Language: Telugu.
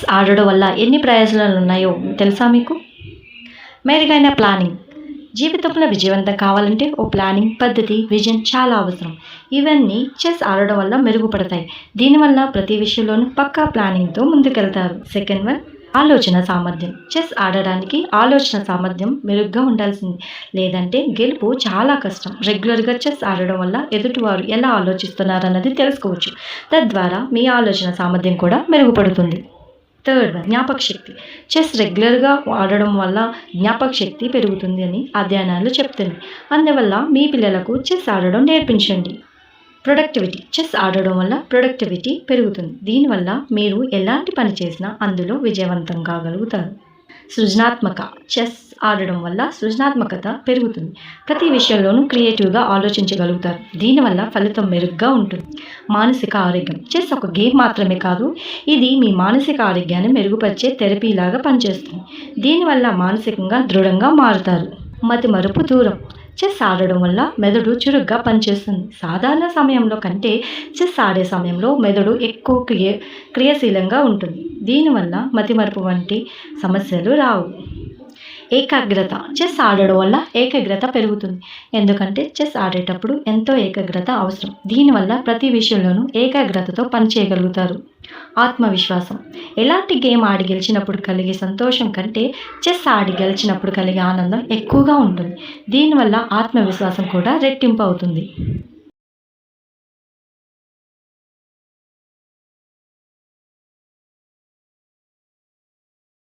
చెస్ ఆడడం వల్ల ఎన్ని ప్రయోజనాలు ఉన్నాయో తెలుసా మీకు? మెరుగైన ప్లానింగ్. జీవితంలో విజయవంతం కావాలంటే ఓ ప్లానింగ్, పద్ధతి, విజన్ చాలా అవసరం. ఇవన్నీ చెస్ ఆడడం వల్ల మెరుగుపడతాయి. దీనివల్ల ప్రతి విషయంలోనూ పక్కా ప్లానింగ్తో ముందుకెళ్తారు. సెకండ్ వన్, ఆలోచన సామర్థ్యం. చెస్ ఆడడానికి ఆలోచన సామర్థ్యం మెరుగ్గా ఉండాల్సింది, లేదంటే గెలుపు చాలా కష్టం. రెగ్యులర్గా చెస్ ఆడడం వల్ల ఎదుటివారు ఎలా ఆలోచిస్తున్నారన్నది తెలుసుకోవచ్చు. తద్వారా మీ ఆలోచన సామర్థ్యం కూడా మెరుగుపడుతుంది. థర్డ్ వన్, జ్ఞాపక శక్తి. చెస్ రెగ్యులర్గా ఆడడం వల్ల జ్ఞాపక శక్తి పెరుగుతుంది అని అధ్యయనాలు చెప్తున్నాయి. అందువల్ల మీ పిల్లలకు చెస్ ఆడడం నేర్పించండి. ప్రొడక్టివిటీ. చెస్ ఆడడం వల్ల ప్రొడక్టివిటీ పెరుగుతుంది. దీనివల్ల మీరు ఎలాంటి పని చేసినా అందులో విజయవంతం కాగలుగుతారు. సృజనాత్మక. చెస్ ఆడడం వల్ల సృజనాత్మకత పెరుగుతుంది. ప్రతి విషయంలోనూ క్రియేటివ్గా ఆలోచించగలుగుతారు. దీనివల్ల ఫలితం మెరుగ్గా ఉంటుంది. మానసిక ఆరోగ్యం. చెస్ ఒక గేమ్ మాత్రమే కాదు, ఇది మీ మానసిక ఆరోగ్యాన్ని మెరుగుపరిచే థెరపీలాగా పనిచేస్తుంది. దీనివల్ల మానసికంగా దృఢంగా మారుతారు. మతిమరుపు దూరం. చెస్ ఆడడం వల్ల మెదడు చురుగ్గా పనిచేస్తుంది. సాధారణ సమయంలో కంటే చెస్ ఆడే సమయంలో మెదడు ఎక్కువ క్రియాశీలంగా ఉంటుంది. దీనివల్ల మతిమరుపు వంటి సమస్యలు రావు. ఏకాగ్రత. చెస్ ఆడడం వల్ల ఏకాగ్రత పెరుగుతుంది. ఎందుకంటే చెస్ ఆడేటప్పుడు ఎంతో ఏకాగ్రత అవసరం. దీనివల్ల ప్రతి విషయంలోనూ ఏకాగ్రతతో పనిచేయగలుగుతారు. ఆత్మవిశ్వాసం. ఎలాంటి గేమ్ ఆడి గెలిచినప్పుడు కలిగే సంతోషం కంటే చెస్ ఆడి గెలిచినప్పుడు కలిగే ఆనందం ఎక్కువగా ఉంటుంది. దీనివల్ల ఆత్మవిశ్వాసం కూడా రెట్టింపు అవుతుంది.